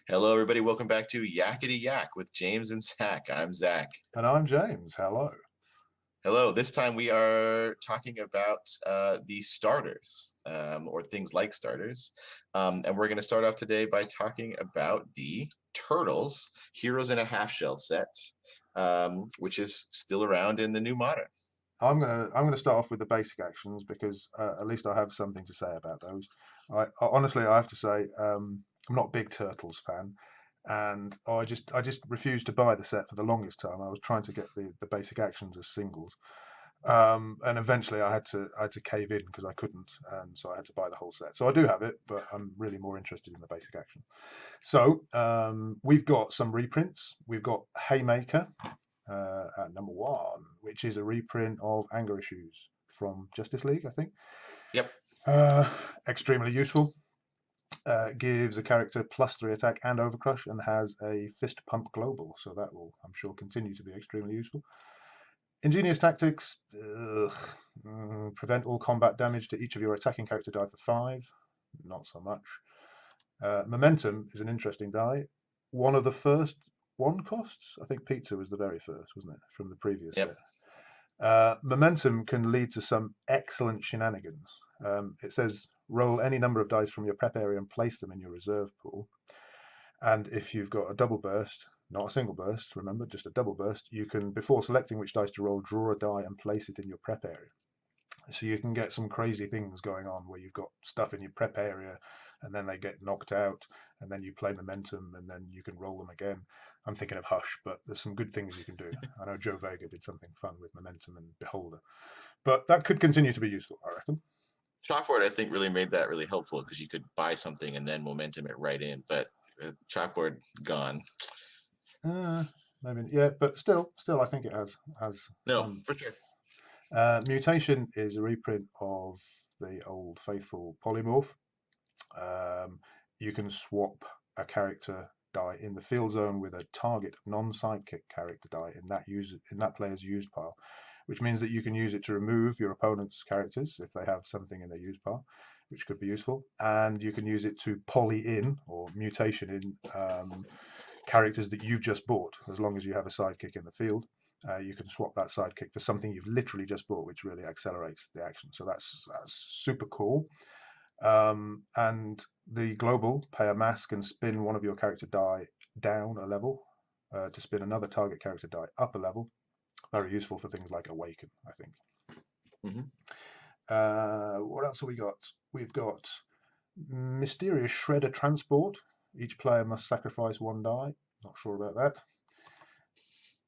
Hello, everybody. Welcome back to Yakkety Yak with James and Zach. I'm Zach. And I'm James. Hello. Hello. This time we are talking about the starters, or things like starters. And we're going to start off today by talking about the Turtles Heroes in a Half Shell set, which is still around in the new modern. I'm gonna start off with the basic actions because at least I have something to say about those. Honestly, I have to say, I'm not a big Turtles fan, and I just refused to buy the set for the longest time. I was trying to get the basic actions as singles, and eventually I had to cave in because I couldn't, and so I had to buy the whole set. So I do have it, but I'm really more interested in the basic action. So we've got some reprints. We've got Haymaker at number one, which is a reprint of Anger Issues from Justice League, I think. Yep. Extremely useful. Gives a character +3 attack and overcrush and has a fist pump global, so that will, I'm sure, continue to be extremely useful. Ingenious tactics, prevent all combat damage to each of your attacking character die for 5. Not so much. Momentum is an interesting die. One of the first one costs. I think pizza was the very first, wasn't it, from the previous set? Yep. Momentum can lead to some excellent shenanigans. It says roll any number of dice from your prep area and place them in your reserve pool. And if you've got a double burst, not a single burst, remember, just a double burst, you can, before selecting which dice to roll, draw a die and place it in your prep area. So you can get some crazy things going on where you've got stuff in your prep area and then they get knocked out and then you play momentum and then you can roll them again. I'm thinking of Hush, but there's some good things you can do. I know Joe Vega did something fun with momentum and Beholder, but that could continue to be useful, I reckon. Chalkboard, I think, really made that really helpful because you could buy something and then momentum it right in. But chalkboard gone. Uh, Maybe, yeah, but still, I think it has No, fun. for sure. Mutation is a reprint of the old faithful polymorph. Um, you can swap a character die in the field zone with a target non-sidekick character die in that player's used pile, which means that you can use it to remove your opponent's characters if they have something in their used pile, which could be useful, and you can use it to poly in or mutation in characters that you've just bought. As long as you have a sidekick in the field, you can swap that sidekick for something you've literally just bought, which really accelerates the action. So that's super cool. And the global, pay a mask and spin one of your character die down a level to spin another target character die up a level. Very useful for things like Awaken, I think. Hmm. What else have we got? We've got Mysterious Shredder Transport. Each player must sacrifice one die. Not sure about that.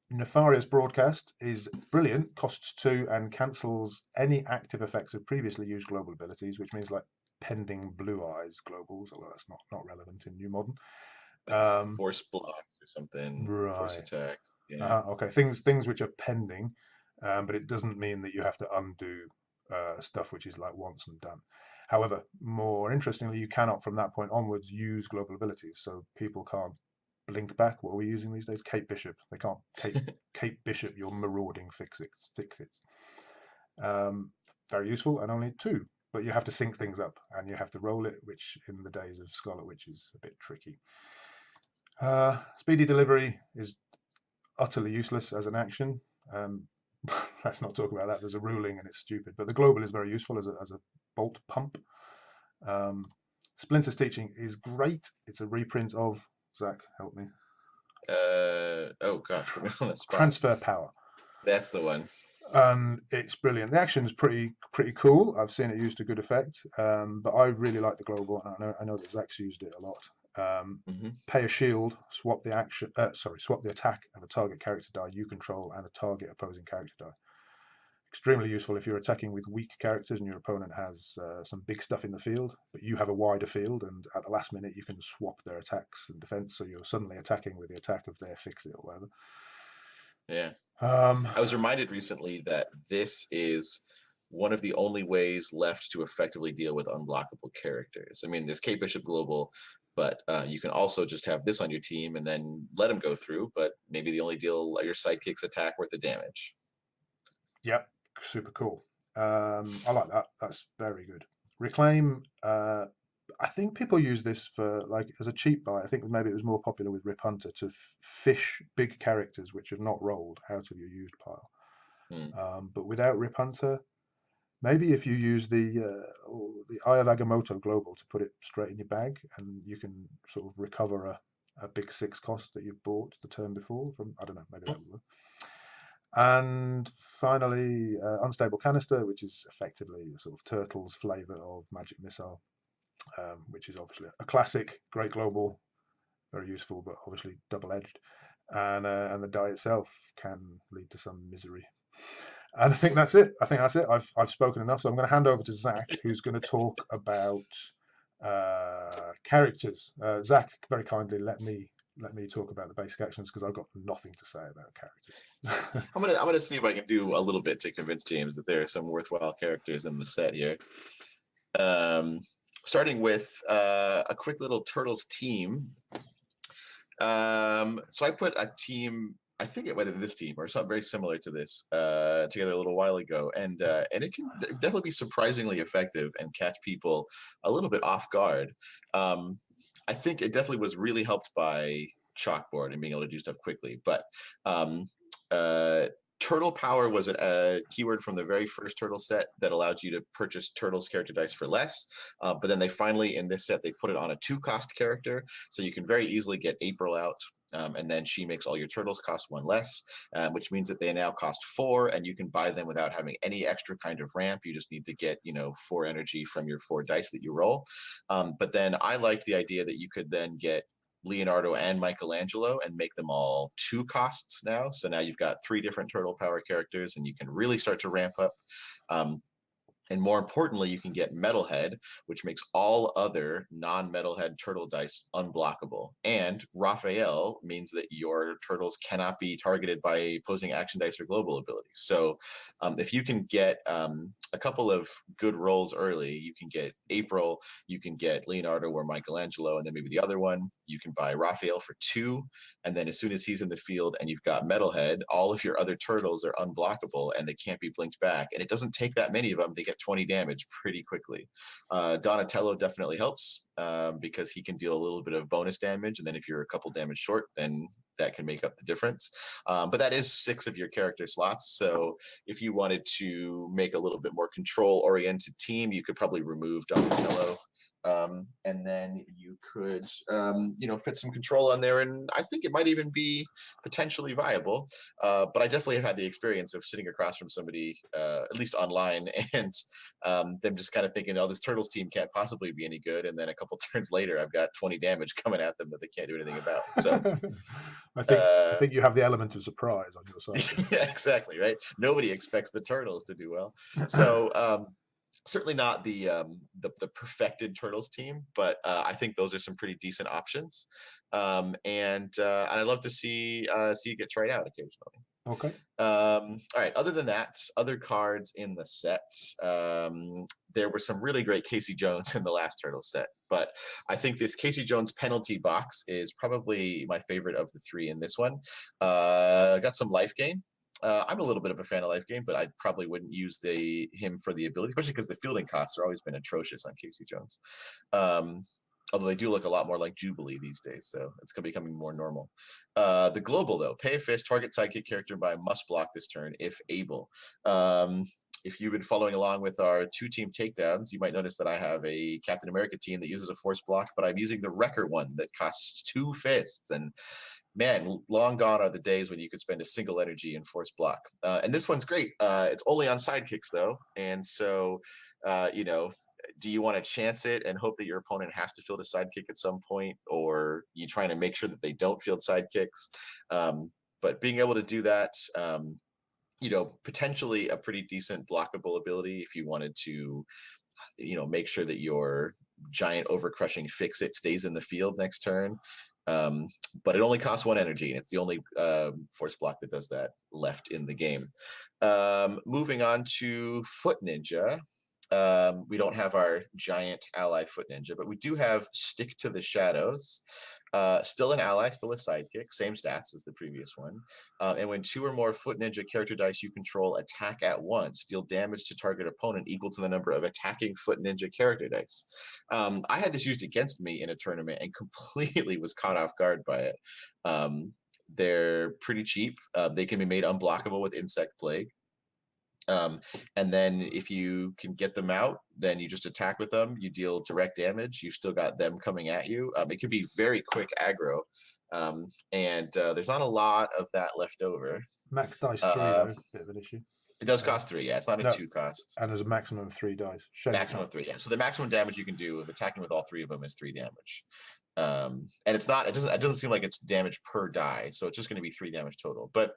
Nefarious Broadcast is brilliant, costs 2 and cancels any active effects of previously used global abilities, which means like pending Blue Eyes globals, although that's not relevant in New Modern. Like Um, force blocks or something, force right. attacks. Yeah. Okay. Things which are pending, but it doesn't mean that you have to undo stuff which is like once and done. However, more interestingly, you cannot from that point onwards use global abilities, so people can't blink back. What are we using these days? Kate Bishop. They can't Kate Bishop your marauding fix-its. Um, Very useful and only 2, but you have to sync things up and you have to roll it, which in the days of Scarlet Witch is a bit tricky. Speedy delivery is utterly useless as an action. Um, let's not talk about that. There's a ruling and it's stupid. But the global is very useful as a bolt pump. Um, Splinter's teaching is great. It's a reprint of Zach. Help me. Oh gosh, put me on the spot. Transfer power, That's the one. and it's brilliant. The action's pretty cool. I've seen it used to good effect, but I really like the global. And I know that Zach's used it a lot. Hmm. Pay a shield, swap the action. Swap the attack of a target character die you control and a target opposing character die. Extremely useful if you're attacking with weak characters and your opponent has some big stuff in the field, but you have a wider field, and at the last minute you can swap their attacks and defense, so you're suddenly attacking with the attack of their fix it or whatever. Yeah. Um, I was reminded recently that this is one of the only ways left to effectively deal with unblockable characters. I mean, there's Kate Bishop Global, but you can also just have this on your team and then let them go through. But maybe the only deal let your sidekicks attack worth the damage. yep, super cool. I like that. That's very good. Reclaim I think people use this for like as a cheap buy. I think maybe it was more popular with Rip Hunter to fish big characters which have not rolled out of your used pile. Hmm. But without Rip Hunter, maybe if you use the Eye of Agamotto Global to put it straight in your bag, and you can sort of recover a big 6 cost that you bought the turn before from, I don't know, maybe that would work. And finally, Unstable Canister, which is effectively a sort of Turtles flavor of Magic Missile, which is obviously a classic, great global, very useful, but obviously double-edged. And the die itself can lead to some misery. And I think that's it. I think that's it. I've spoken enough, so I'm going to hand over to Zach, who's going to talk about characters. Zach, very kindly, let me talk about the basic actions because I've got nothing to say about characters. I'm gonna see if I can do a little bit to convince James that there are some worthwhile characters in the set here. Um, Starting with a quick little Turtles team. So I put a team. I think it might have been this team or something very similar to this together a little while ago, and it can definitely be surprisingly effective and catch people a little bit off guard. I think it definitely was really helped by Chalkboard and being able to do stuff quickly, but um, uh, Turtle Power was a keyword from the very first Turtle set that allowed you to purchase Turtles character dice for less. But then they finally, in this set, they put it on a 2-cost character, so you can very easily get April out. And then she makes all your turtles cost 1 less, which means that they now cost 4, and you can buy them without having any extra kind of ramp. You just need to get 4 energy from your 4 dice that you roll. But then I liked the idea that you could then get Leonardo and Michelangelo and make them all 2 costs now. So now you've got 3 different turtle power characters, and you can really start to ramp up. And more importantly, you can get Metalhead, which makes all other non-Metalhead turtle dice unblockable. And Raphael means that your turtles cannot be targeted by opposing action dice or global abilities. So if you can get a couple of good rolls early, you can get April, you can get Leonardo or Michelangelo, and then maybe the other one, you can buy Raphael for 2. And then as soon as he's in the field and you've got Metalhead, all of your other turtles are unblockable and they can't be blinked back. And it doesn't take that many of them to get 20 damage pretty quickly. Donatello definitely helps because he can deal a little bit of bonus damage, and then if you're a couple damage short, then that can make up the difference. But that is 6 of your character slots, so if you wanted to make a little bit more control-oriented team, you could probably remove Donatello. And then you could, fit some control on there, and I think it might even be potentially viable. But I definitely have had the experience of sitting across from somebody, at least online, and them just kind of thinking, "Oh, this Turtles team can't possibly be any good," and then a couple turns later, I've got 20 damage coming at them that they can't do anything about. So, I think you have the element of surprise on your side. yeah, exactly, right. Nobody expects the Turtles to do well. So, certainly not the perfected Turtles team, but I think those are some pretty decent options. And I'd love to see it get tried out occasionally. Okay. All right. Other than that, other cards in the set. There were some really great Casey Jones in the last Turtle set, but I think this Casey Jones penalty box is probably my favorite of the 3 in this one. Got some life gain. I'm a little bit of a fan of life gain, but I probably wouldn't use him for the ability, especially because the fielding costs are always been atrocious on Casey Jones. Although they do look a lot more like Jubilee these days, so it's becoming more normal. The global, though, pay a fish, target sidekick character by must block this turn if able. If you've been following along with our 2-team takedowns, you might notice that I have a Captain America team that uses a force block, but I'm using the Wrecker one that costs 2 fists. And man, long gone are the days when you could spend a single energy in force block. And this one's great. It's only on sidekicks, though. And so, do you want to chance it and hope that your opponent has to field a sidekick at some point, or you trying to make sure that they don't field sidekicks? But being able to do that, potentially a pretty decent blockable ability if you wanted to, make sure that your giant overcrushing fix-it stays in the field next turn. But it only costs 1 energy, and it's the only force block that does that left in the game. Moving on to Foot Ninja. We don't have our giant ally Foot Ninja, but we do have Stick to the Shadows. Still an ally, still a sidekick, same stats as the previous one. And when 2 or more Foot Ninja character dice you control attack at once, deal damage to target opponent equal to the number of attacking Foot Ninja character dice. I had this used against me in a tournament and completely was caught off guard by it. They're pretty cheap. They can be made unblockable with Insect Plague. And then if you can get them out, then you just attack with them. You deal direct damage. You've still got them coming at you. It can be very quick aggro. And there's not a lot of that left over. Max dice 3, though, bit of an issue. It does cost 3, yeah. It's not a No, 2 cost. and there's a maximum of 3 dice. Maximum of 3, yeah. So the maximum damage you can do with attacking with all 3 of them is 3 damage. And it's not, it doesn't seem like it's damage per die, so it's just going to be 3 damage total. But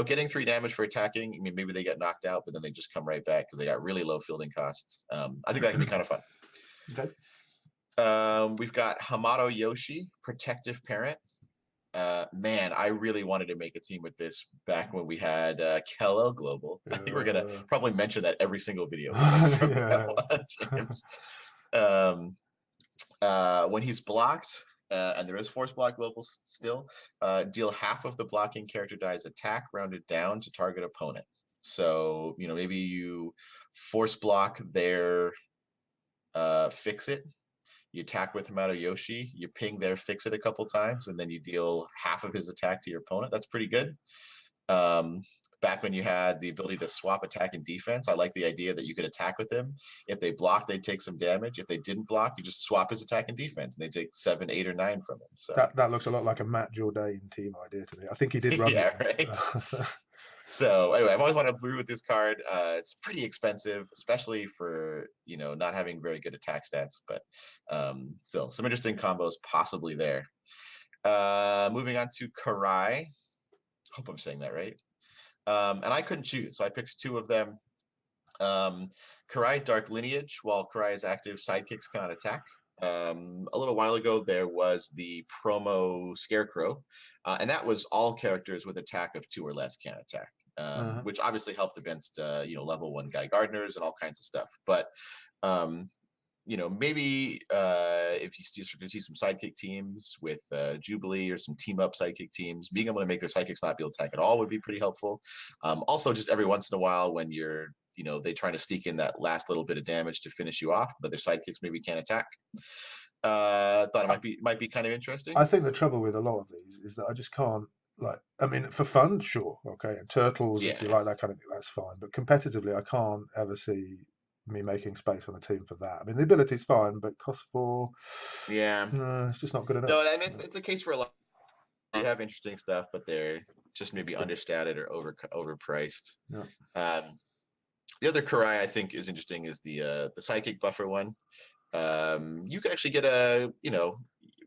getting 3 damage for attacking, I mean, maybe they get knocked out, but then they just come right back because they got really low fielding costs. I think that can be kind of fun. Okay. We've got Hamato Yoshi, Protective Parent. Man, I really wanted to make a team with this back when we had Kel Global. I think we're gonna probably mention that every single video from James. When he's blocked, and there is Force Block Global still, deal half of the blocking character dies attack rounded down to target opponent. So maybe you force block their Fix It. You attack with Hamato Yoshi, you ping their Fix It a couple times, and then you deal half of his attack to your opponent. That's pretty good. Back when you had the ability to swap attack and defense, I like the idea that you could attack with him. If they block, they'd take some damage. If they didn't block, you just swap his attack and defense, and they take 7, 8, or 9 from him. So that looks a lot like a Matt Jourdain team idea to me. I think he did run. Yeah, right. So anyway, I've always wanted to brew with this card. It's pretty expensive, especially for not having very good attack stats, but still some interesting combos possibly there. Moving on to Karai. Hope I'm saying that right. And I couldn't choose, so I picked 2 of them. Karai Dark Lineage. While Karai is active, sidekicks cannot attack. A little while ago, there was the promo Scarecrow, and that was all characters with attack of 2 or less can attack, which obviously helped against level 1 Guy Gardeners and all kinds of stuff. But maybe if you start to see some sidekick teams with Jubilee or some team up sidekick teams, being able to make their sidekicks not be able to attack at all would be pretty helpful. Also, just every once in a while when you're they trying to sneak in that last little bit of damage to finish you off, but their sidekicks maybe can't attack. Thought it might be kind of interesting. I think the trouble with a lot of these is that I just can't, I mean, for fun, sure, okay, and turtles, if you like that kind of thing, that's fine. But competitively, I can't ever see me making space on a team for that. I mean, the ability's fine, but cost 4, it's just not good enough. No, I mean, it's a case for a lot. You have interesting stuff, but they're just maybe understated or overpriced. Yeah. The other Karai I think is interesting is the psychic buffer one. You can actually get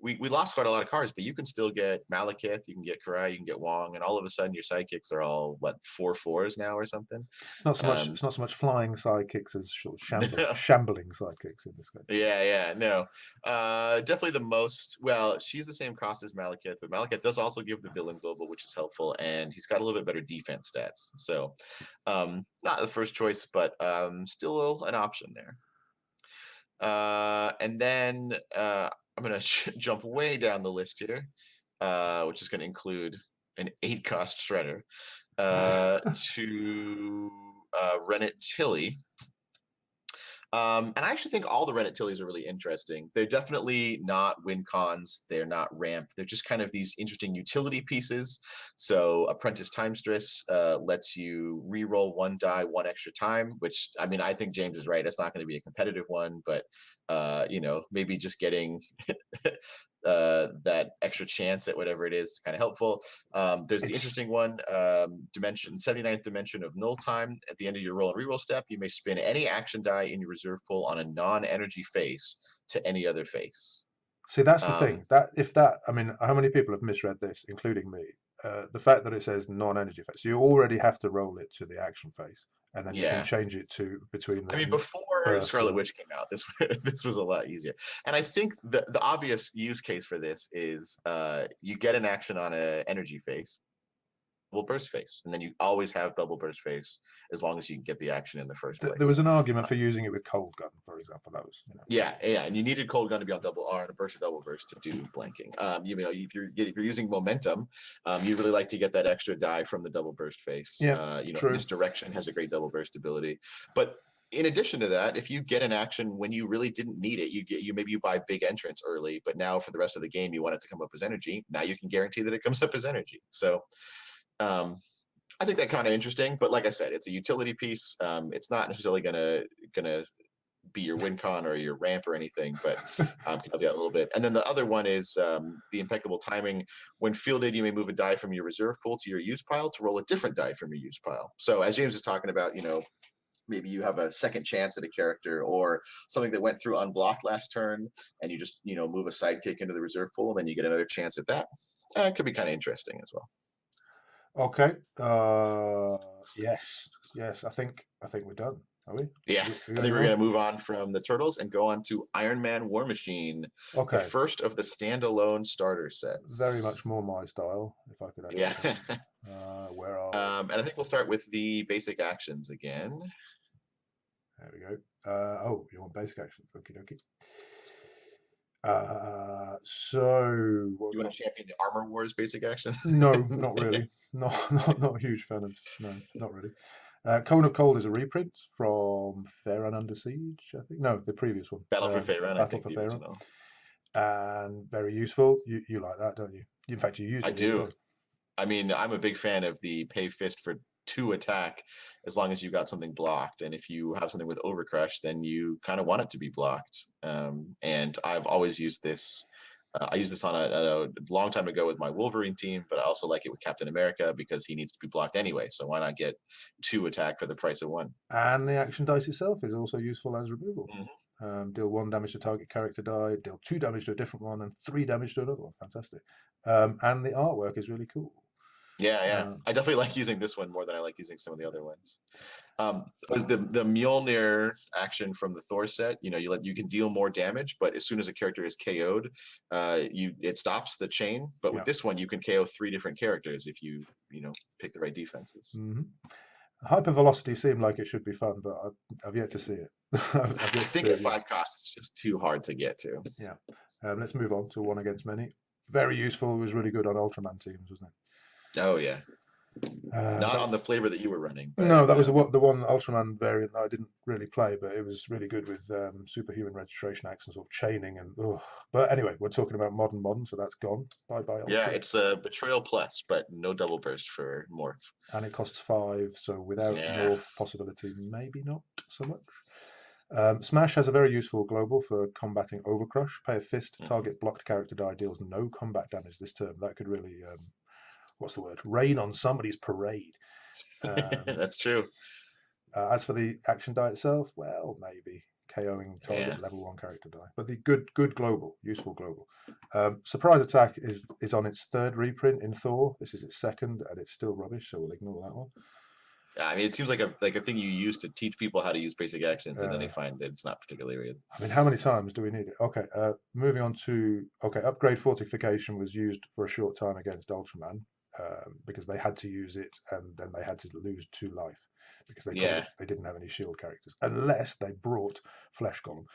we lost quite a lot of cards, but you can still get Malekith, you can get Karai, you can get Wong, and all of a sudden your sidekicks are all 4/4s now or something. It's not so much. It's not so much flying sidekicks as sort of shambling sidekicks in this game. Yeah, no. Definitely the most. Well, she's the same cost as Malekith, but Malekith does also give the villain global, which is helpful, and he's got a little bit better defense stats. So, not the first choice, but still an option there. And then I'm going to jump way down the list here, which is going to include an 8-cost shredder, to Rennet Tilly. And I actually think all the Rennet Tillys are really interesting. They're definitely not win cons. They're not ramp. They're just kind of these interesting utility pieces. So Apprentice Timestress lets you re-roll 1 die 1 extra time, which, I mean, I think James is right. It's not going to be a competitive one, but, maybe just getting that extra chance at whatever it is kind of helpful. There's the interesting one, 79th dimension of null time. At the end of your roll and reroll step, you may spin any action die in your reserve pool on a non-energy face to any other face. See, that's the thing. I mean, how many people have misread this, including me? The fact that it says non-energy face, you already have to roll it to the action face, and then you can change it to between. I mean, before Scarlet Witch came out, this was a lot easier. And I think the obvious use case for this is you get an action on an energy face. burst face, and then you always have double burst face as long as you can get the action in the first There was place. an argument for using it with cold gun, for example. That was, Yeah, yeah, and you needed cold gun to be on double R and a burst or double burst to do blanking. If you're using momentum, you really like to get that extra die from the double burst face. yeah, true. Misdirection has a great double burst ability, but in addition to that, if you get an action when you really didn't need it, you buy big entrance early, but now for the rest of the game you want it to come up as energy. Now you can guarantee that it comes up as energy. So um, I think that kind of interesting, but like I said, it's a utility piece. It's not necessarily gonna be your win con or your ramp or anything, but can help you out a little bit. And then the other one is the impeccable timing. When fielded, you may move a die from your reserve pool to your use pile to roll a different die from your use pile. So as James is talking about, maybe you have a second chance at a character or something that went through unblocked last turn, and you just move a sidekick into the reserve pool, and then you get another chance at that. It could be kind of interesting as well. Okay. Yes. Yes. I think we're done. Are we? Yeah, We I got think any we're more? going to move on from the Turtles and go on to Iron Man War Machine, the Okay. first of the standalone starter Very much sets. more my style, if I could actually Yeah. say. Where are we? And I think we'll start with the basic actions again. There we go. Oh, you want basic actions? Okie dokie. What You we want got? to champion the Armor Wars basic actions? No, not really. Not a huge fan of. No, not really. Cone of Cold is a reprint from Fair and Under Siege, I think. No, the previous one. Battle for Faerun, I Battle think for the Faerun, original. and very useful. You like that, don't you? In fact, you used I it the other do. day. I mean, I'm a big fan of the pay fist for 2 attack as long as you've got something blocked. And if you have something with Overcrush, then you kind of want it to be blocked. And I've always used this. I used this on a long time ago with my Wolverine team, but I also like it with Captain America because he needs to be blocked anyway. So why not get 2 attack for the price of 1? And the action dice itself is also useful as removal. Mhm. Deal 1 damage to target character die, deal 2 damage to a different one, and 3 damage to another one. Fantastic. And the artwork is really cool. Yeah, yeah. Uh, I definitely like using this one more than I like using some of the other ones. Was the Mjolnir action from the Thor set? You can deal more damage, but as soon as a character is KO'd, it stops the chain. But with yeah. this one, you can KO 3 different characters if you pick the right defenses. hmm Hypervelocity seemed like it should be fun, but I've yet to see it. I've I yet to see think it at yet. 5 costs, it's just too hard to get to. Yeah. Let's move on to One Against Many. Very useful. It was really good on Ultraman teams, wasn't Oh yeah, it? not on the flavor that you were running, but No, that was the one Ultraman variant that I didn't really play, but it was really good with superhuman registration acts and sort of chaining and. Ugh. But anyway, we're talking about modern, so that's gone. Bye bye yeah, Ultra, it's a Betrayal Plus, but no double burst for Morph. and it costs 5. So without Yeah. morph possibility, maybe not so much. Smash has a very useful global for combating Overcrush. Pay a fist, Mhm. target blocked character die deals no combat damage this turn. That could really, what's the word? Rain on somebody's parade. Um, That's true. as for the action die itself, well, maybe KOing Yeah. target level 1 character die. But the good global, useful global. Surprise attack is on its 3rd reprint in Thor. This is its 2nd, and it's still rubbish, so we'll ignore that one. I mean, it seems like a thing you use to teach people how to use basic actions, and then they Uh, find that it's not particularly good. I mean, how many times do we need it? Okay, moving on to upgrade fortification was used for a short time against Ultraman because they had to use it, and then they had to lose 2 life because Yeah. they didn't have any shield characters unless they brought Flesh Golem.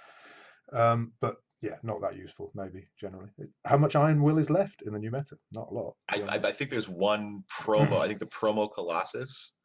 But yeah, not that useful. Maybe generally. How much Iron Will is left in the new meta? Not a lot, to I, be I honest. I think there's one promo. I think the promo Colossus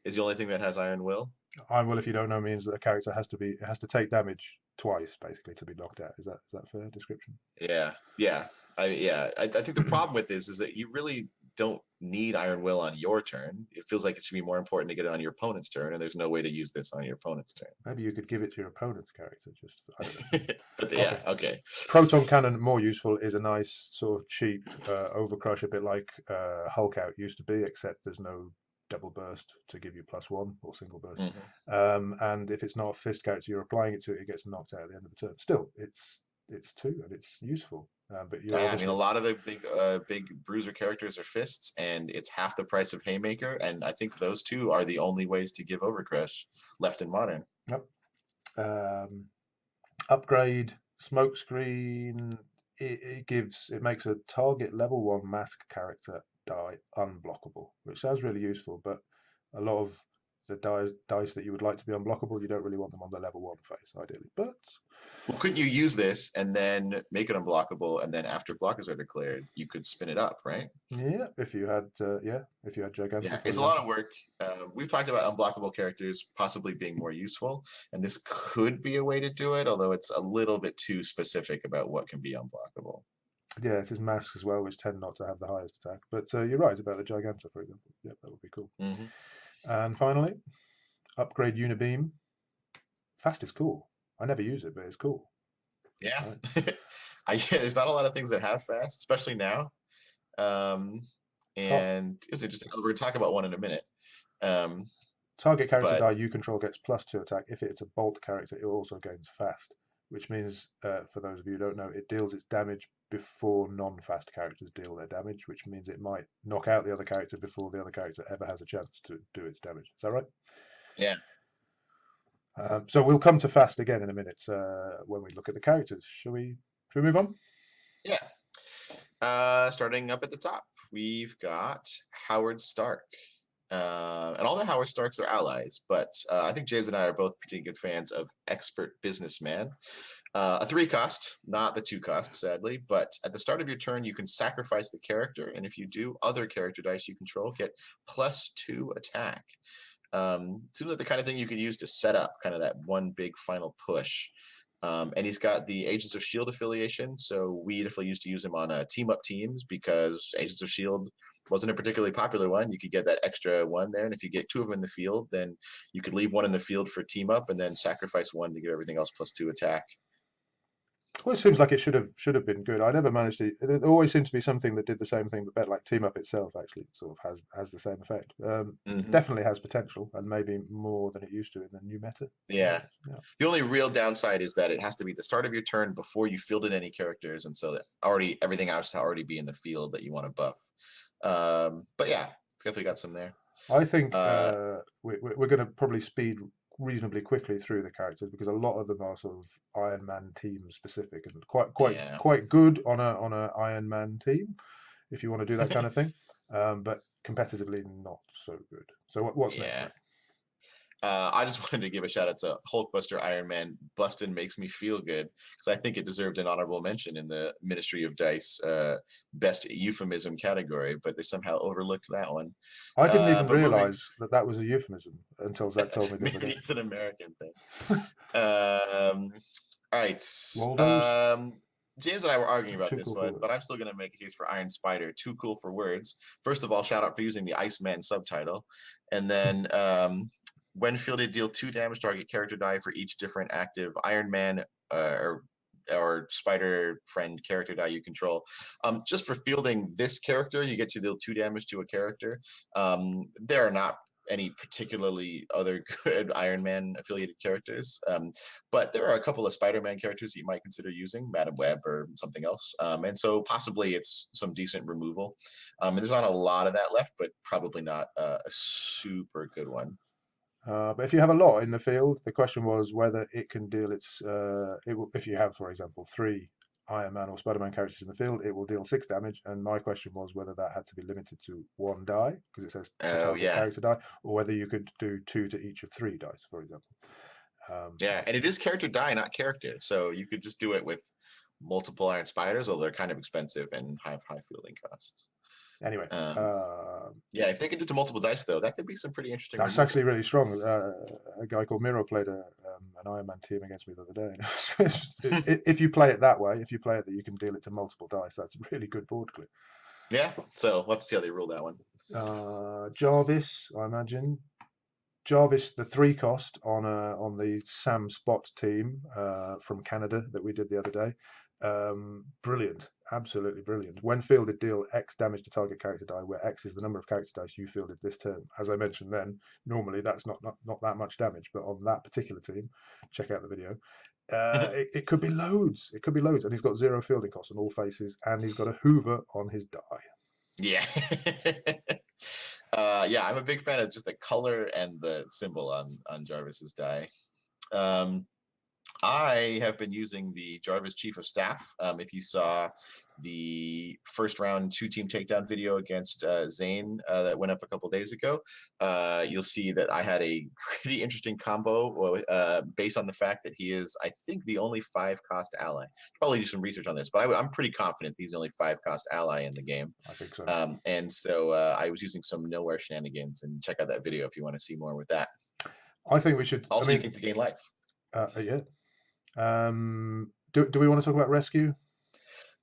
is the only thing that has Iron Will. Iron Will, if you don't know, means that a character has to take damage twice basically to be knocked out. Is that fair description? Yeah, yeah, I think the problem with this is that you really don't need Iron Will on your turn. It feels like it should be more important to get it on your opponent's turn, and there's no way to use this on your opponent's turn. Maybe you could give it to your opponent's character. Just I don't know. But Okay. yeah, okay. Proton Cannon, more useful, is a nice sort of cheap overcrush, a bit like Hulk Out used to be, except there's no double burst to give you +1 or single burst. Mhm. And if it's not a fist character you're applying it to, it gets knocked out at the end of the turn. Still, it's 2 and it's useful. But you're I mean, a obviously lot of the big bruiser characters are fists, and it's half the price of Haymaker. And I think those two are the only ways to give Overcrush left in Modern. yep. Um, upgrade Smokescreen. It makes a target level 1 mask character die unblockable, which sounds really useful, but a lot of the dice that you would like to be unblockable, you don't really want them on the level 1 phase, ideally. But Well, couldn't you use this and then make it unblockable, and then after blockers are declared, you could spin it up, right? yeah, if you had Yeah, Giganta, for it's a lot of example. work. We've talked about unblockable characters possibly being more useful, and this could be a way to do it, although it's a little bit too specific about what can be unblockable. Yeah, it is masks as well, which tend not to have the highest attack. But you're right about the Giganta, for example. Yep, that would be cool. Hmm. And finally, upgrade Unibeam. Fast is cool. I never use it, but it's cool. Yeah, Right. there's not a lot of things that have fast, especially now. Um, Tar- and it's interesting. We're going to talk about one in a minute. Um, Target character but die you control gets +2 attack. If it's a bolt character, it also gains fast, which means, for those of you who don't know, it deals its damage before non-fast characters deal their damage, which means it might knock out the other character before the other character ever has a chance to do its damage. Is that right? yeah, So we'll come to fast again in a minute when we look at the characters. Shall we move on? yeah. Starting up at the top, we've got Howard Stark. And all the Howard Starks are allies, but I think James and I are both pretty good fans of Expert Businessman. A 3 cost, not the 2 cost, sadly, but at the start of your turn, you can sacrifice the character, and if you do, other character dice you control get +2 attack. Seems like the kind of thing you could use to set up kind of that one big final push. And he's got the Agents of S.H.I.E.L.D. affiliation, so we definitely used to use him on team up teams because Agents of S.H.I.E.L.D. wasn't a particularly popular one. You could get that extra one there, and if you get 2 of them in the field, then you could leave one in the field for team up and then sacrifice one to give everything else +2 attack. Well, it seems like it should have been good. I never managed to. There always seemed to be something that did the same thing, but better. Like Team Up itself actually sort of has the same effect. Hmm. Definitely has potential, and maybe more than it used to in the new meta. Yeah. Yeah. The only real downside is that it has to be the start of your turn before you fielded any characters, and so that already everything else to already be in the field that you want to buff. But yeah, it's definitely got some there. I think Uh, we're going to probably speed reasonably quickly through the characters because a lot of them are sort of Iron Man team specific and yeah. quite good on a Iron Man team if you want to do that kind of thing, but competitively not so good. So what's next Yeah. then? I just wanted to give a shout out to Hulkbuster Iron Man. Bustin makes me feel good because I think it deserved an honorable mention in the Ministry of Dice best euphemism category, but they somehow overlooked that one. I didn't even But moving, realize that that was a euphemism until Zach told me the other maybe day. it's an American thing. All right. Waldos, Um, James and I were arguing about too this cool for one, but words. I'm still going to make a case for Iron Spider. Too cool for words. First of all, shout out for using the Iceman subtitle. And then when fielded, deal 2 damage to target character die for each different active Iron Man or Spider friend character die you control. Just for fielding this character, you get to deal 2 damage to a character. There are not any particularly other good Iron Man affiliated characters, but there are a couple of Spider-Man characters you might consider using, Madam Web or something else, and so possibly it's some decent removal. And there's not a lot of that left, but probably not a super good one. But if you have a lot in the field, the question was whether it can deal its. If you have, for example, 3 Iron Man or Spider Man characters in the field, it will deal 6 damage. And my question was whether that had to be limited to 1 die, because it says to Oh target yeah, character die, or whether you could do 2 to each of 3 dice, for example. Um, yeah, and it is character die, not character, so you could just do it with multiple Iron Spiders, although they're kind of expensive and have high fielding costs. anyway, Um, yeah, if they can do to multiple dice though, that could be some pretty interesting that's actually removal. really strong. A guy called Miro played an Iron Man team against me the other day. If you play it that way, if you play it that you can deal it to multiple dice, that's a really good board clip. Yeah, so we'll have to see how they rule that one. Jarvis, I imagine. Jarvis, the 3 cost on the Sam Spot team from Canada that we did the other day. Brilliant, absolutely brilliant. When fielded, deal X damage to target character die, where X is the number of character dice you fielded this turn. As I mentioned then, normally that's not that much damage, but on that particular team, check out the video. It could be loads. It could be loads, and he's got 0 fielding costs on all faces, and he's got a Hoover on his die. Yeah. Yeah, I'm a big fan of just the color and the symbol on Jarvis's die. Um, I have been using the Jarvis Chief of Staff. If you saw the first round 2-team takedown video against Zane that went up a couple days ago, you'll see that I had a pretty interesting combo based on the fact that he is, I think, the only 5-cost ally. Probably do some research on this, but I'm pretty confident he's the only 5-cost ally in the game. I think so. And so I was using some nowhere shenanigans, and check out that video if you want to see more with that. I think we should. Also, you get to gain life. Yeah. Do we want to talk about rescue?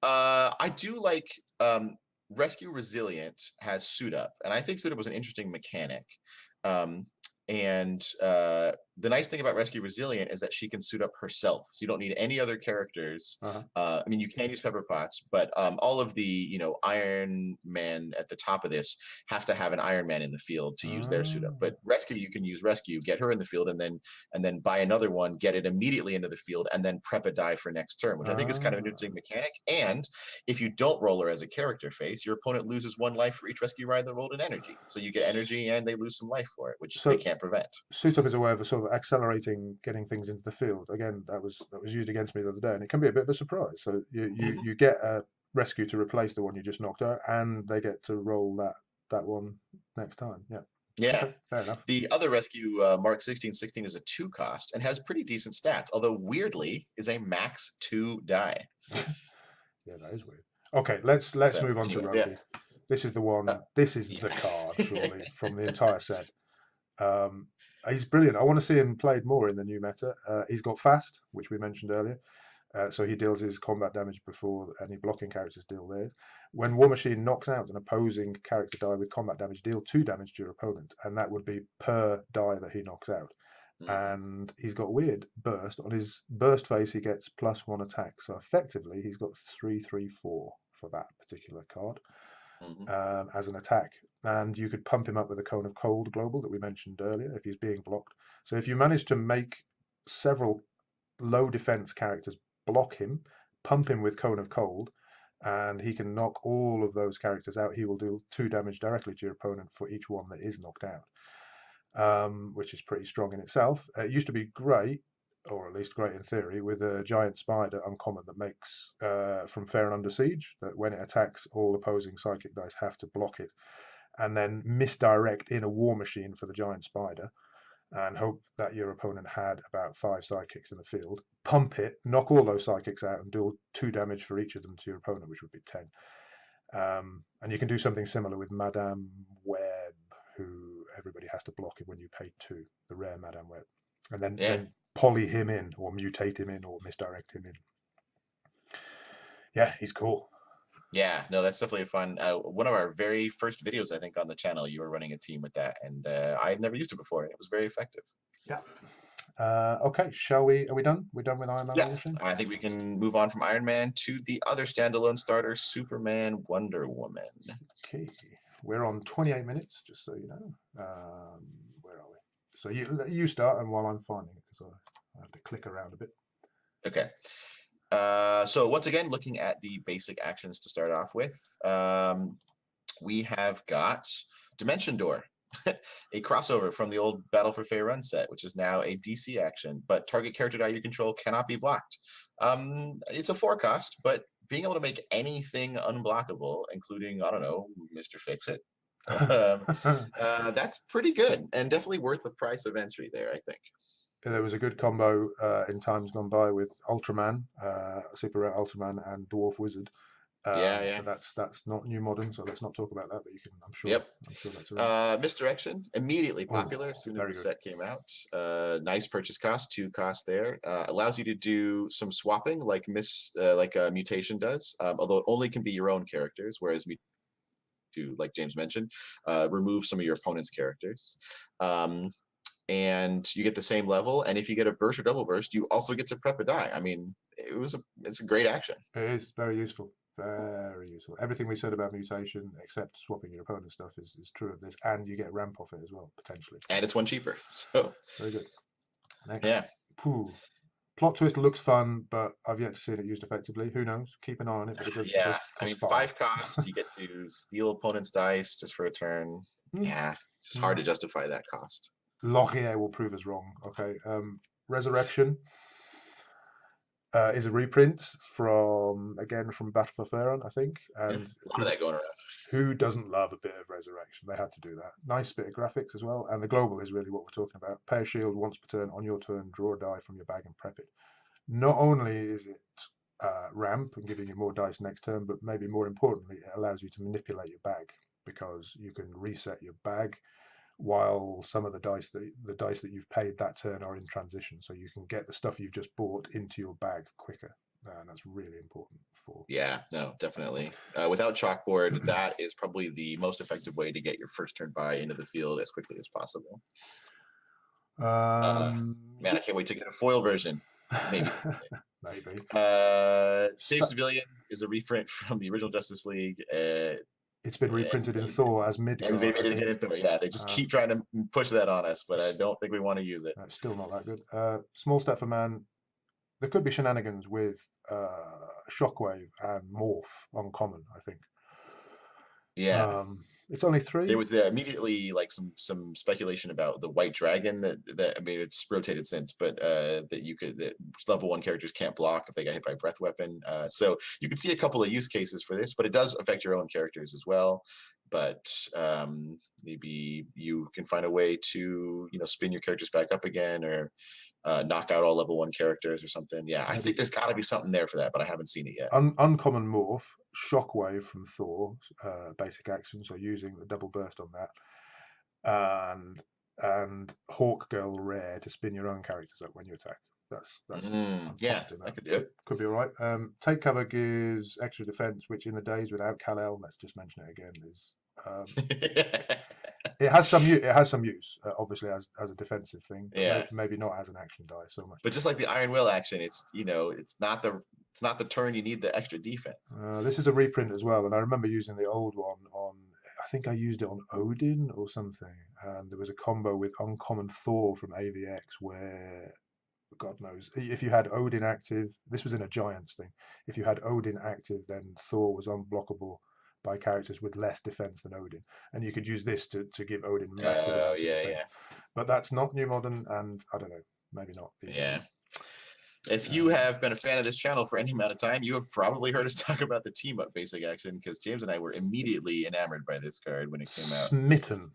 I do like Rescue Resilient has Suit Up, and I think Suit Up was an interesting mechanic. Um, and the nice thing about Rescue Resilient is that she can suit up herself, so you don't need any other characters. I mean, you can use Pepper Potts, but all of the Iron Man at the top of this have to have an Iron Man in the field to use their suit up. But Rescue, you can use Rescue, get her in the field, and then buy another one, get it immediately into the field, and then prep a die for next turn, which I think is kind of an interesting mechanic. And if you don't roll her as a character face, your opponent loses 1 life for each Rescue ride that rolled an energy. So you get energy and they lose some life for it, which they can't prevent. Suit up is a way of sort of accelerating getting things into the field. Again, that was used against me the other day, and it can be a bit of a surprise. So you get a rescue to replace the one you just knocked out, and they get to roll that one next time. Yeah. Yeah, okay, fair enough. The other rescue, Mark 1616, is a 2-cost and has pretty decent stats, although weirdly is a max 2 die. Yeah, that is weird. Okay, let's move on to Roby. Yeah. This is the one. This is the card, surely, from the entire set. He's brilliant. I want to see him played more in the new meta. He's got fast, which we mentioned earlier. So he deals his combat damage before any blocking characters deal theirs. When War Machine knocks out an opposing character die with combat damage, deal 2 damage to your opponent, and that would be per die that he knocks out. And he's got weird burst. On his burst phase, he gets +1 attack. So effectively, he's got 3/3/4 for that particular card as an attack. And you could pump him up with a Cone of Cold global that we mentioned earlier if he's being blocked. So if you manage to make several low defense characters block him, pump him with Cone of Cold, and he can knock all of those characters out, he will do 2 damage directly to your opponent for each one that is knocked out, which is pretty strong in itself. It used to be great, or at least great in theory, with a giant spider uncommon that makes from Fair and Under Siege, that when it attacks, all opposing psychic dice have to block it, and then misdirect in a War Machine for the giant spider, and hope that your opponent had about 5 psychics in the field. Pump it, knock all those psychics out, and do 2 damage for each of them to your opponent, which would be 10. And you can do something similar with Madame Web, who everybody has to block it when you pay 2, the rare Madame Web. And then poly him in, or mutate him in, or misdirect him in. Yeah, he's cool. Yeah, no, that's definitely fun. One of our very first videos, I think, on the channel, you were running a team with that, and I had never used it before, and it was very effective. Yeah. Okay, shall we? Are we done? We're done with Iron Man? Yeah, I think we can move on from Iron Man to the other standalone starter, Superman, Wonder Woman. Okay, we're on 28 minutes, just so you know. Where are we? So you start, and while I'm finding it, because I have to click around a bit. Okay. So once again, looking at the basic actions to start off with, we have got Dimension Door, a crossover from the old Battle for Faerun set, which is now a DC action, but target character die you control cannot be blocked. It's a 4-cost, but being able to make anything unblockable, including, I don't know, Mr. Fix-It, that's pretty good, and definitely worth the price of entry there, I think. There was a good combo in times gone by with Ultraman, Super Rare Ultraman, and Dwarf Wizard. Yeah. But that's not new modern, so let's not talk about that. But you can, I'm sure. Yep. I'm sure that's around. Misdirection, immediately popular as soon as the set came out. Nice purchase cost, 2 costs there. Allows you to do some swapping, like Mutation does, although it only can be your own characters, whereas like James mentioned, remove some of your opponent's characters. And you get the same level, and if you get a burst or double burst, you also get to prep a die. I mean, it's a great action. It is very useful. Very useful. Everything we said about mutation, except swapping your opponent stuff, is true of this, and you get ramp off it as well, potentially. And it's 1 cheaper. So very good. Next. Yeah. Plot twist looks fun, but I've yet to see it used effectively. Who knows? Keep an eye on it. But it does, yeah, I mean, 5 costs, you get to steal opponent's dice just for a turn. Yeah, it's just hard to justify that cost. Laurier will prove us wrong. Okay. Resurrection. is a reprint from again from Battle for Faerun, I think. Yeah, And a lot of that going around. who doesn't love a bit of resurrection? They had to do that. Nice bit of graphics as well. And the global is really what we're talking about. Pay a shield once per turn. On your turn, draw a die from your bag and prep it. Not only is it ramp and giving you more dice next turn, but maybe more importantly, it allows you to manipulate your bag because you can reset your bag while some of the dice that you've paid that turn are in transition. So you can get the stuff you've just bought into your bag quicker. And that's really important for. Yeah, no, definitely. Without chalkboard, that is probably the most effective way to get your first turn buy into the field as quickly as possible. Uh, man, I can't wait to get a foil version. Maybe. Maybe. Save So Civilian is a reprint from the original Justice League. it's been And reprinted in Thor as and they Midgard, I made it think. again in Thor. Yeah, they just keep trying to push that on us, but I don't think we want to use it. Still not that good. Small Step for Man. There could be shenanigans with Shockwave and Morph uncommon, I think. Yeah. It's only There 3. was immediately like some speculation about the White Dragon that I mean it's rotated since, but that you could that level 1 characters can't block if they got hit by a breath weapon. So you can see a couple of use cases for this, but it does affect your own characters as well. But maybe you can find a way to spin your characters back up again, or knock out all level 1 characters or something. Yeah, I think there's got to be something there for that, but I haven't seen it yet. Uncommon Morph, Shockwave from Thor, basic action, so using the double burst on that, and Hawk Girl rare to spin your own characters up when you attack. I'm Yeah, positive I that could do it. could be all right. Take Cover gives extra defense, which in the days without Kal-El, let's just mention it again, is it has some use, obviously as a defensive thing, but Yeah, maybe not as an action die so much. but just like the Iron Will action, it's not the turn you need the extra defense. This is a reprint as well, and I remember using the old one on. I think I used it on Odin or something, and there was a combo with Uncommon Thor from AVX where, God knows, if you had Odin active, this was in a Giants thing. If you had Odin active, then Thor was unblockable by characters with less defense than Odin, and you could use this to give Odin massive Oh amounts of yeah, defense. yeah, But that's not New Modern, and I don't know, maybe not these days. yeah. If you have been a fan of this channel for any amount of time, you have probably heard us talk about the team up basic action because James and I were immediately enamored by this card when it came out. Smitten.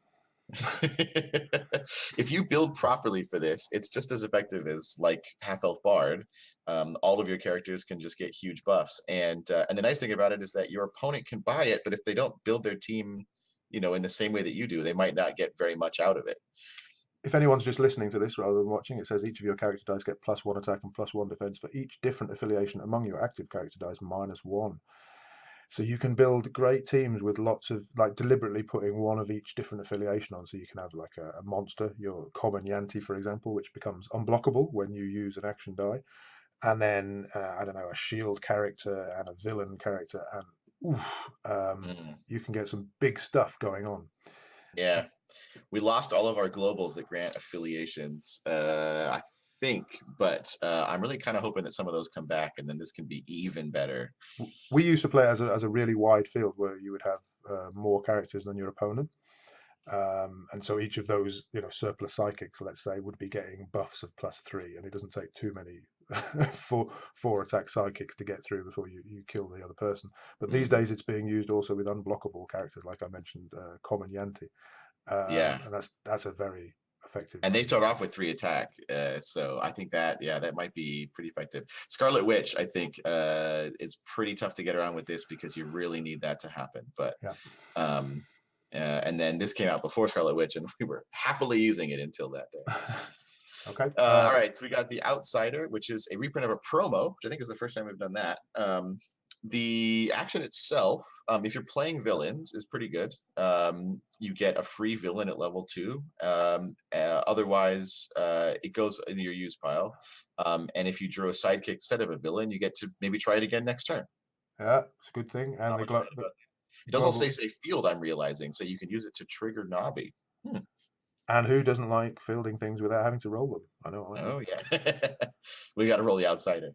If you build properly for this, it's just as effective as like Half Elf Bard. All of your characters can just get huge buffs, and the nice thing about it is that your opponent can buy it, but if they don't build their team, in the same way that you do, they might not get very much out of it. If anyone's just listening to this rather than watching, it says each of your character dice get +1 attack and +1 defense for each different affiliation among your active character dice -1. So you can build great teams with lots of, like, deliberately putting one of each different affiliation on. So you can have like a monster, your common Yanti, for example, which becomes unblockable when you use an action die. And then, I don't know, a shield character and a villain character. And you can get some big stuff going on. Yeah. We lost all of our globals that grant affiliations, I think, but I'm really kind of hoping that some of those come back, and then this can be even better. We used to play as a really wide field where you would have more characters than your opponent. And so each of those, surplus psychics, let's say, would be getting buffs of +3, and it doesn't take too many four attack psychics to get through before you kill the other person. But these days it's being used also with unblockable characters, like I mentioned, common Yanti. Yeah. And that's a very effective. And they start off with 3 attack, so I think that might be pretty effective. Scarlet Witch, I think, is pretty tough to get around with this because you really need that to happen. But yeah. And then this came out before Scarlet Witch, and we were happily using it until that day. Okay. All right, so we got the Outsider, which is a reprint of a promo, which I think is the first time we've done that. The action itself, if you're playing villains, is pretty good. You get a free villain at level 2. Otherwise, it goes in your use pile. And if you drew a sidekick instead of a villain, you get to maybe try it again next turn. Yeah, it's a good thing. And it does also say field, I'm realizing, so you can use it to trigger Nobby. And who doesn't like fielding things without having to roll them? I know. Oh yeah, we got to roll the Outsider.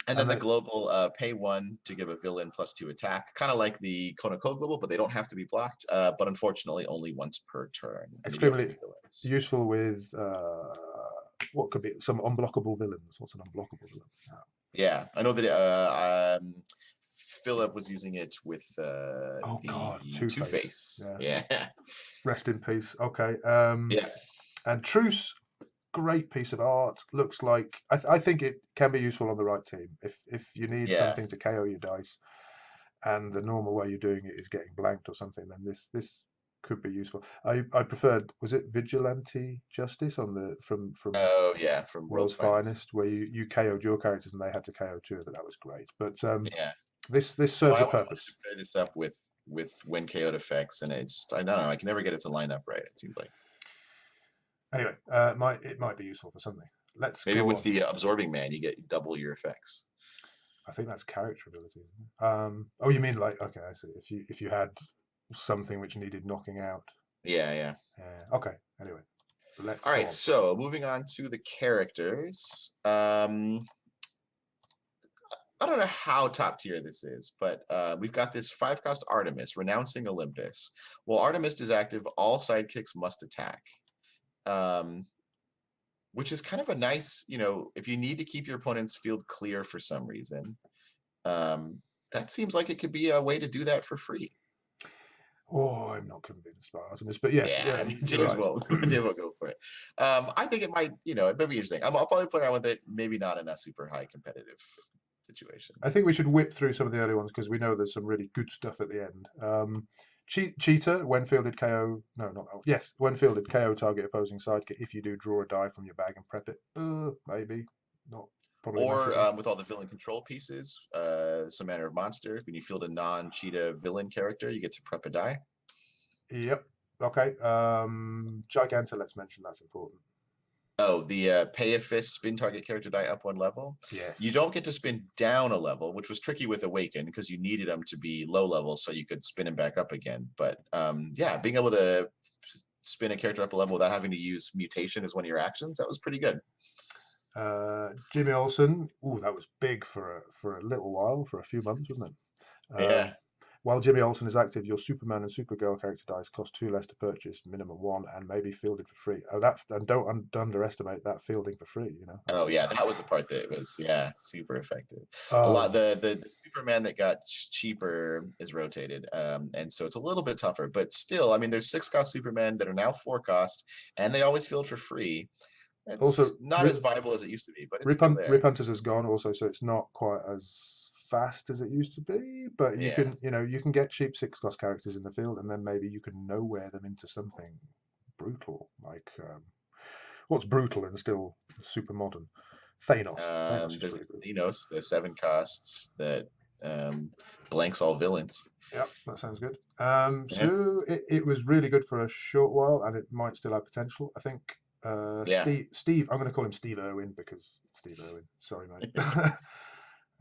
And then the global, pay 1 to give a villain +2 attack, kind of like the Konako global, but they don't have to be blocked. But unfortunately, only once per turn. Extremely useful with what could be some unblockable villains? What's an unblockable villain? Yeah, I know that Philip was using it with Oh God, the Two-Face. Two-Face. Yeah. Yeah, Rest in peace. Okay. yeah, And Truce, great piece of art. Looks like I think it can be useful on the right team. If you need yeah. something to KO your dice, and the normal way you're doing it is getting blanked or something, then this could be useful. I preferred, was it Vigilante Justice on the from Oh, yeah, from World's World's Finest. Finest, where you KO'd your characters and they had to KO two of them. That was great. But Yeah. this No, serves I a always wanted purpose. to pair this up with when KO'd effects, and I don't know, I can never get it to line up right. It seems like Anyway, it might be useful for something. Let's maybe go with on. the absorbing man, you get double your effects. I think that's character ability. Isn't it? Oh, you mean like, okay, I see. If you had something which needed knocking out. Yeah, yeah. Okay. Anyway, let's All go right, on. so moving on to the characters. I don't know how top tier this is, but we've got this 5-cost Artemis, renouncing Olympus. While Artemis is active, all sidekicks must attack. Which is kind of a nice, if you need to keep your opponent's field clear for some reason, that seems like it could be a way to do that for free. Oh, I'm not convinced by Artemis, but yes, Yeah, yeah, I mean, you're right. James will go for it. I think it might, it might be interesting. I'll probably play around with it, maybe not in a super high competitive situation. I think we should whip through some of the early ones because we know there's some really good stuff at the end. Cheetah, when fielded KO, no, not yes, when fielded KO target opposing sidekick. If you do, draw a die from your bag and prep it. Maybe not. Probably Or massively. with all the villain control pieces, some manner of monster. When you field a non-cheetah villain character, you get to prep a die. Yep. Okay. Giganta. Let's mention that's important. Oh, the pay a fist spin target character die up 1 level. You Yes. don't get to spin down a level, which was tricky with Awaken because you needed them to be low level so you could spin him back up again. But yeah, being able to spin a character up a level without having to use mutation as one of your actions, that was pretty good. Jimmy Olsen. Ooh, that was big for a little while, for a few months, wasn't it? Yeah. While Jimmy Olsen is active, your Superman and Supergirl character dice cost 2 less to purchase, minimum 1, and may be fielded for free. Oh, that and don't underestimate that fielding for free. Oh That's yeah, that was the part that was super effective. A lot oh the Superman that got cheaper is rotated, and so it's a little bit tougher. But still, I mean, there's 6-cost Superman that are now 4-cost, and they always field for free. also It's not as viable as it used to be, but it's Rip, still there. Rip Hunters has gone also, so it's not quite as fast as it used to be. But you Yeah. can you can get cheap 6-cost characters in the field, and then maybe you can nowhere them into something brutal like what's brutal and still super modern. Thanos. Thanos is There's pretty good. Thanos, the 7 costs that blanks all villains. Yep, that sounds good. Yeah. So it was really good for a short while, and it might still have potential. I think Yeah. Steve, I'm going to call him Steve Irwin because Steve Irwin. Sorry, mate.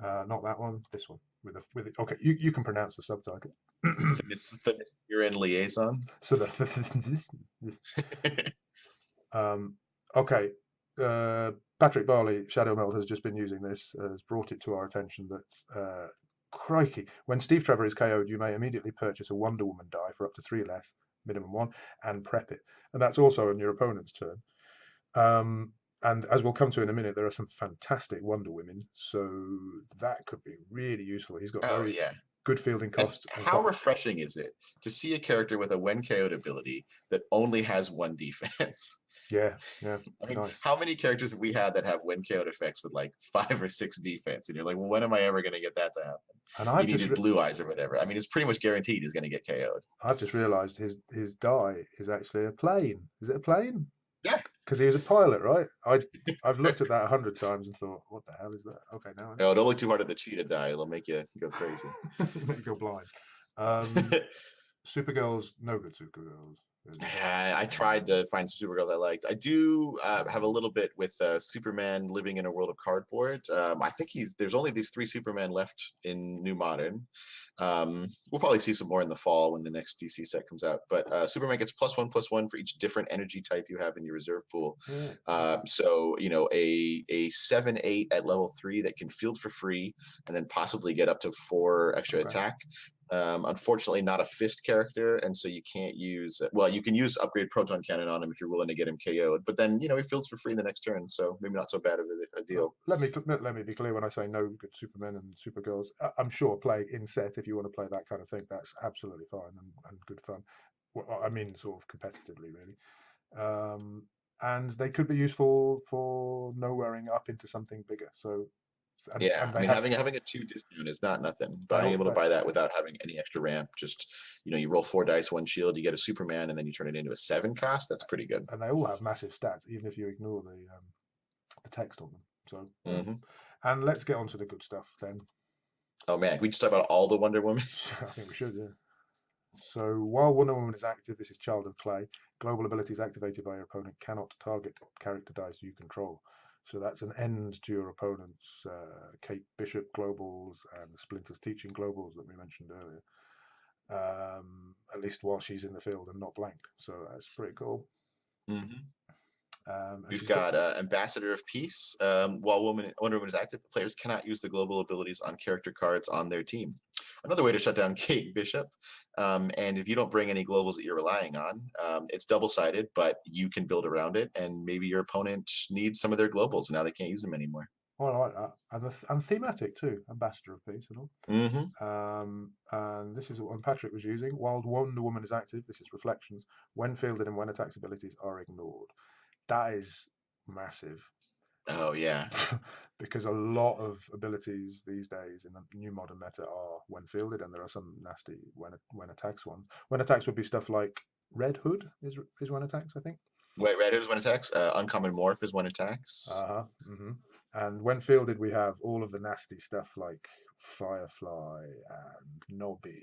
Not that one. This one with it. Okay, you can pronounce the subtitle. You're in liaison. So okay. Patrick Barley, Shadow Meld, has just been using this, has brought it to our attention that, crikey, when Steve Trevor is KO'd, you may immediately purchase a Wonder Woman die for up to 3 less, minimum 1, and prep it. And that's also on your opponent's turn. And as we'll come to in a minute, there are some fantastic Wonder Women, so that could be really useful. He's got Oh very yeah. good fielding And costs and how refreshing is it to see a character with a when KO'd ability that only has 1 defense? yeah, I mean, nice. how many characters have we had that have when KO'd effects with like 5 or 6 defense? And you're like, well, when am I ever going to get that to happen? And You needed blue eyes or whatever. I mean, it's pretty much guaranteed he's going to get KO'd. I've just realised his die is actually a plane. Is it a plane? Yeah. Because he was a pilot, right? I've looked at that 100 times and thought, what the hell is that? Okay, now I No, don't look too hard at the cheetah die. It'll make you go crazy. make you go blind. Supergirls, no good Supergirls. I tried to find some Supergirls I liked. I do have a little bit with Superman living in a world of cardboard. I think there's only these 3 Superman left in New Modern. We'll probably see some more in the fall when the next DC set comes out. But Superman gets +1/+1 for each different energy type you have in your reserve pool. Yeah. So a 7/8 at level 3 that can field for free and then possibly get up to 4 extra attack. Unfortunately, not a fist character, and so you can't use. Well, you can use upgrade proton cannon on him if you're willing to get him KO'd, but then he fields for free in the next turn, so maybe not so bad of a deal. Let me be clear when I say no good Supermen and Supergirls. I'm sure playing in set, if you want to play that kind of thing, that's absolutely fine and good fun. Well, I mean, sort of competitively, really. And they could be useful for nowhereing up into something bigger. So, Yeah, and I they mean, have having a 2 discount is not nothing. they Being all able to they, buy that without having any extra ramp, just you roll 4 dice, 1 shield, you get a Superman, and then you turn it into a 7 cost. That's pretty good. and they all have massive stats, even if you ignore the text on them. So, yeah. Hmm. And let's get on to the good stuff then. Oh man, we just talk about all the Wonder Woman. I think we should, yeah. So while Wonder Woman is active, this is Child of Clay. Global abilities activated by your opponent cannot target character dice you control. So that's an end to your opponent's Kate Bishop globals and Splinter's teaching globals that we mentioned earlier. At least while she's in the field and not blanked. So that's pretty cool. Hmm. And We've she's got got Ambassador of Peace. While Wonder Woman is active, players cannot use the global abilities on character cards on their team. Another way to shut down Kate Bishop. And if you don't bring any globals that you're relying on, it's double-sided, but you can build around it, and maybe your opponent needs some of their globals, and now they can't use them anymore. I like that, and thematic too, Ambassador of Peace and all. Hmm. And this is what Patrick was using. While Wonder Woman is active, this is Reflections. When fielded and when attacks abilities are ignored. That is massive. Oh yeah, Because a lot of abilities these days in the new modern meta are when fielded, and there are some nasty when attacks ones. When attacks would be stuff like Red Hood is when attacks, I think. Wait, Red is when attacks. Uncommon Morph is when attacks. Uh-huh. And when fielded, we have all of the nasty stuff like Firefly and Nobby,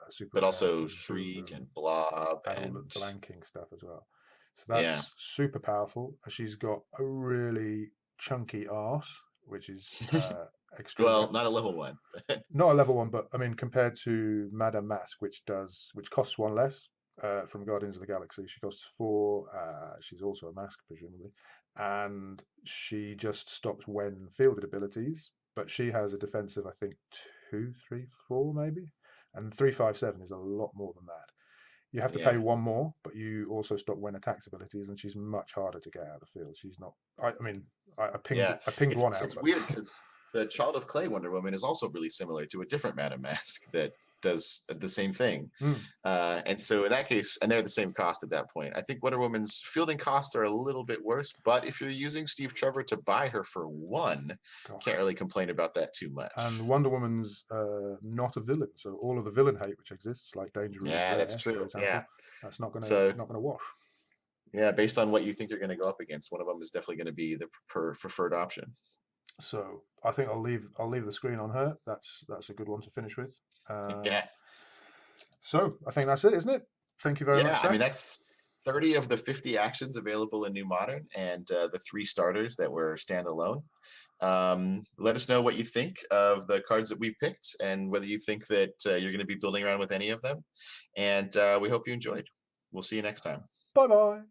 Super But Rare, also Zoom Shriek Boom, and Blob and all the and blanking stuff as well. So yeah. that's super powerful. She's got a really chunky arse, which is extremely Well, not a level 1. not a level one, but I mean compared to Madame Mask, which costs one less from Guardians of the Galaxy. She costs 4. She's also a mask, presumably, and she just stops when fielded abilities. But she has a defense of I think 2, 3, 4 maybe, and 357 is a lot more than that. You have to pay Yeah. one more, but you also stop when attacks abilities, and she's much harder to get out of the field. She's not. I mean, Yeah, I pinged it's one out, it's but weird because the Child of Clay Wonder Woman is also really similar to a different Madame Mask that does the same thing. mm, And so in that case, and they're the same cost at that point. I think Wonder Woman's fielding costs are a little bit worse, but if you're using Steve Trevor to buy her for 1, can't gosh. really complain about that too And much. Wonder Woman's not a villain, so all of the villain hate which exists, like Danger Room Yeah, that's Rare, for true. Yeah. example, that's So not gonna wash. yeah, based on what you think you're going to go up against, one of them is definitely going to be the preferred option. So I think I'll leave the screen on her. That's a good one to finish with. Um, Yeah. so I think that's it, isn't it? Thank you very Yeah, much, I mean Zach. that's 30 of the 50 actions available in New Modern, and the 3 starters that were standalone. Let us know what you think of the cards that we picked, and whether you think that you're going to be building around with any of them. And we hope you enjoyed. We'll see you next time. Bye bye.